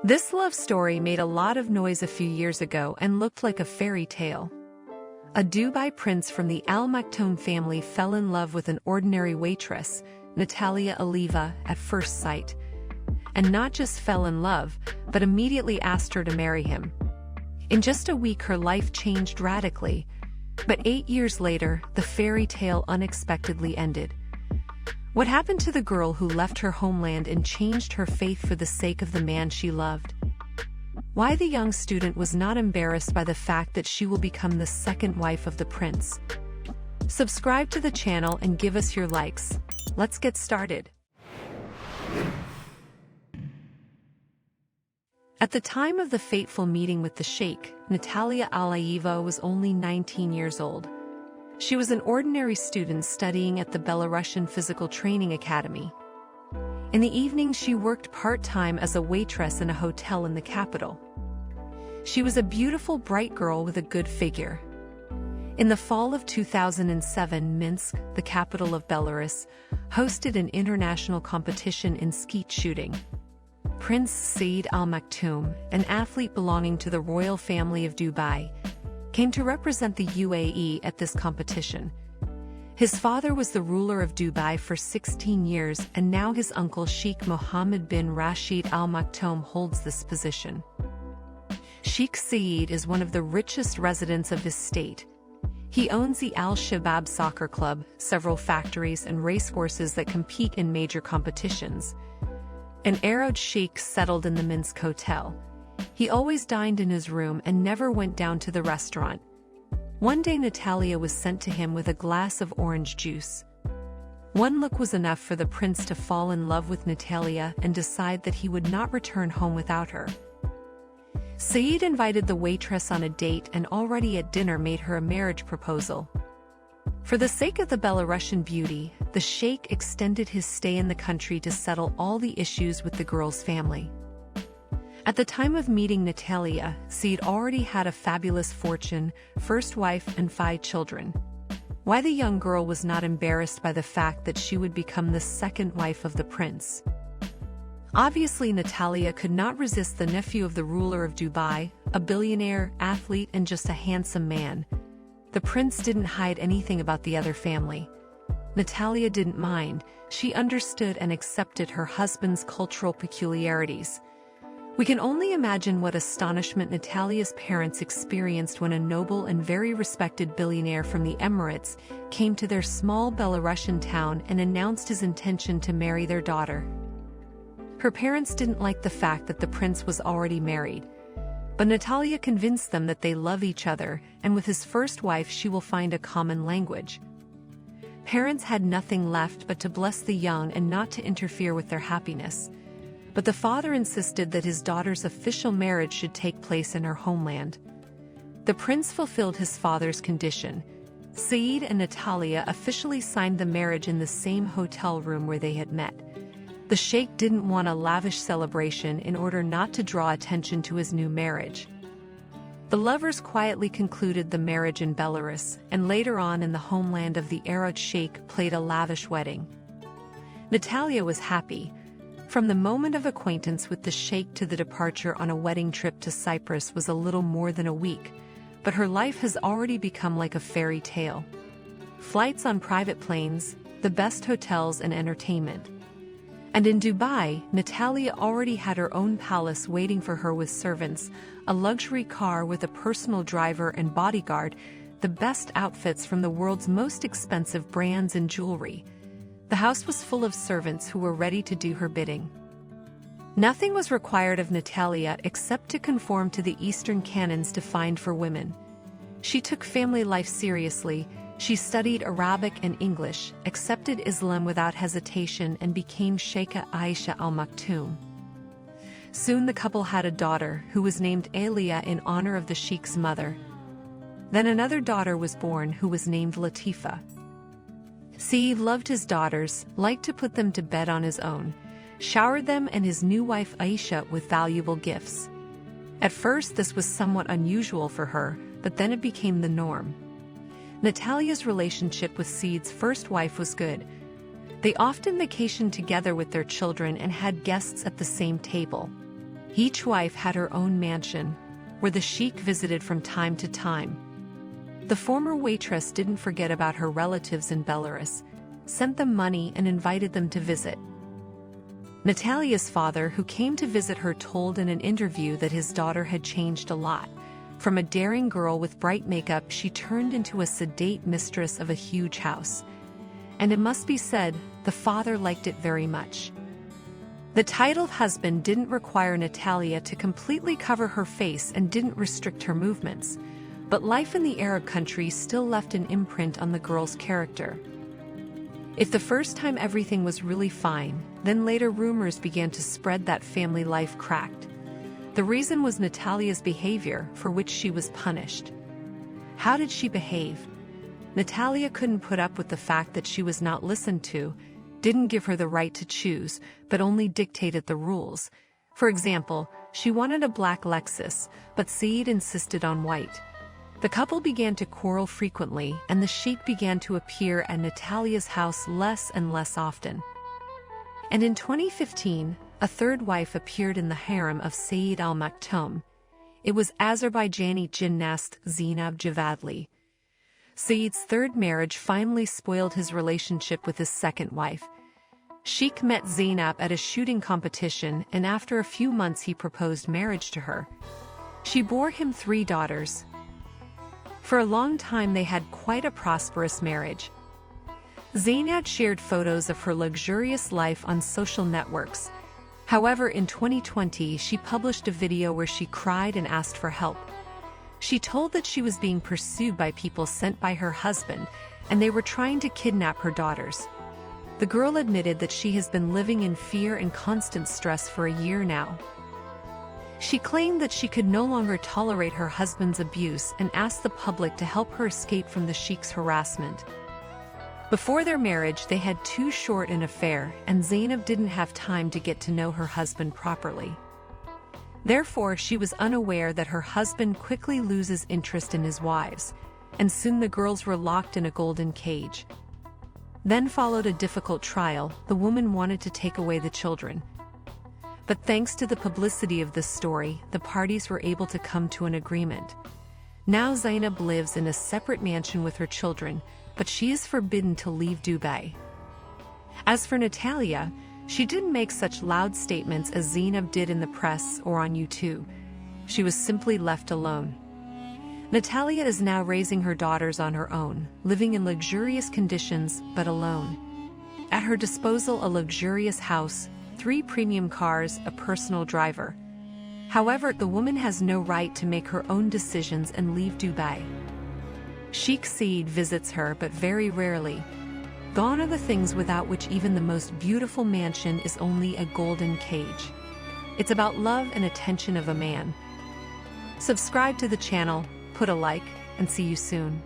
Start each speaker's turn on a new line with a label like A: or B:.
A: This love story made a lot of noise a few years ago and looked like a fairy tale. A Dubai prince from the Al Maktoum family fell in love with an ordinary waitress, Natalia Alieva, at first sight. And not just fell in love, but immediately asked her to marry him. In just a week her life changed radically. But 8 years later, the fairy tale unexpectedly ended. What happened to the girl who left her homeland and changed her faith for the sake of the man she loved? Why the young student was not embarrassed by the fact that she will become the second wife of the prince? Subscribe to the channel and give us your likes. Let's get started. At the time of the fateful meeting with the Sheikh, Natalia Alieva was only 19 years old. She was an ordinary student studying at the Belarusian Physical Training Academy. In the evening she worked part-time as a waitress in a hotel in the capital. She was a beautiful, bright girl with a good figure. In the fall of 2007, Minsk, the capital of Belarus, hosted an international competition in skeet shooting. Prince Sheikh Al Maktoum, an athlete belonging to the royal family of Dubai, came to represent the UAE at this competition. His father was the ruler of Dubai for 16 years, and now his uncle Sheikh Mohammed bin Rashid Al Maktoum holds this position. Sheikh Saeed is one of the richest residents of his state. He owns the Al Shabab soccer club, several factories and racehorses that compete in major competitions. An Arab sheikh settled in the Minsk hotel. He always dined in his room and never went down to the restaurant. One day Natalia was sent to him with a glass of orange juice. One look was enough for the prince to fall in love with Natalia and decide that he would not return home without her. Saeed invited the waitress on a date and already at dinner made her a marriage proposal. For the sake of the Belarusian beauty, the sheikh extended his stay in the country to settle all the issues with the girl's family. At the time of meeting Natalia, Saeed already had a fabulous fortune, first wife and 5 children. Why the young girl was not embarrassed by the fact that she would become the second wife of the prince? Obviously Natalia could not resist the nephew of the ruler of Dubai, a billionaire, athlete and just a handsome man. The prince didn't hide anything about the other family. Natalia didn't mind, she understood and accepted her husband's cultural peculiarities. We can only imagine what astonishment Natalia's parents experienced when a noble and very respected billionaire from the Emirates came to their small Belarusian town and announced his intention to marry their daughter. Her parents didn't like the fact that the prince was already married. But Natalia convinced them that they love each other, and with his first wife she will find a common language. Parents had nothing left but to bless the young and not to interfere with their happiness. But the father insisted that his daughter's official marriage should take place in her homeland. The prince fulfilled his father's condition. Saeed and Natalia officially signed the marriage in the same hotel room where they had met. The sheikh didn't want a lavish celebration in order not to draw attention to his new marriage. The lovers quietly concluded the marriage in Belarus, and later on in the homeland of the Arab sheikh played a lavish wedding. Natalia was happy. From the moment of acquaintance with the sheikh to the departure on a wedding trip to Cyprus was a little more than a week, but her life has already become like a fairy tale. Flights on private planes, the best hotels and entertainment. And in Dubai, Natalia already had her own palace waiting for her with servants, a luxury car with a personal driver and bodyguard, the best outfits from the world's most expensive brands and jewelry. The house was full of servants who were ready to do her bidding. Nothing was required of Natalia except to conform to the Eastern canons defined for women. She took family life seriously. She studied Arabic and English, accepted Islam without hesitation and became Sheikh Al Maktoum. Soon the couple had a daughter who was named Aliyah in honor of the sheikh's mother. Then another daughter was born who was named Latifa. Saeed loved his daughters, liked to put them to bed on his own, showered them and his new wife Aisha with valuable gifts. At first this was somewhat unusual for her, but then it became the norm. Natalia's relationship with Saeed's first wife was good. They often vacationed together with their children and had guests at the same table. Each wife had her own mansion, where the sheikh visited from time to time. The former waitress didn't forget about her relatives in Belarus, sent them money and invited them to visit. Natalia's father, who came to visit her, told in an interview that his daughter had changed a lot. From a daring girl with bright makeup, she turned into a sedate mistress of a huge house. And it must be said, the father liked it very much. The titled husband didn't require Natalia to completely cover her face and didn't restrict her movements, but life in the Arab country still left an imprint on the girl's character. If the first time everything was really fine, then later rumors began to spread that family life cracked. The reason was Natalia's behavior, for which she was punished. How did she behave? Natalia couldn't put up with the fact that she was not listened to, didn't give her the right to choose, but only dictated the rules. For example, she wanted a black Lexus, but Saeed insisted on white. The couple began to quarrel frequently, and the sheikh began to appear at Natalia's house less and less often. And in 2015, a third wife appeared in the harem of Sheikh Al Maktoum. It was Azerbaijani gymnast Zeynab Javadli. Saeed's third marriage finally spoiled his relationship with his second wife. Sheikh met Zeynab at a shooting competition, and after a few months he proposed marriage to her. She bore him 3 daughters. For a long time they had quite a prosperous marriage. Zeynab shared photos of her luxurious life on social networks. However, in 2020 she published a video where she cried and asked for help. She told that she was being pursued by people sent by her husband, and they were trying to kidnap her daughters. The girl admitted that she has been living in fear and constant stress for a year now. She claimed that she could no longer tolerate her husband's abuse and asked the public to help her escape from the sheikh's harassment. Before their marriage, they had too short an affair, and Zeynab didn't have time to get to know her husband properly. Therefore, she was unaware that her husband quickly loses interest in his wives, and soon the girls were locked in a golden cage. Then followed a difficult trial. The woman wanted to take away the children. But thanks to the publicity of this story, the parties were able to come to an agreement. Now Zeynab lives in a separate mansion with her children, but she is forbidden to leave Dubai. As for Natalia, she didn't make such loud statements as Zeynab did in the press or on YouTube. She was simply left alone. Natalia is now raising her daughters on her own, living in luxurious conditions but alone. At her disposal, a luxurious house, 3 premium cars, a personal driver. However, the woman has no right to make her own decisions and leave Dubai. Sheikh Saeed visits her, but very rarely. Gone are the things without which even the most beautiful mansion is only a golden cage. It's about love and attention of a man. Subscribe to the channel, put a like, and see you soon.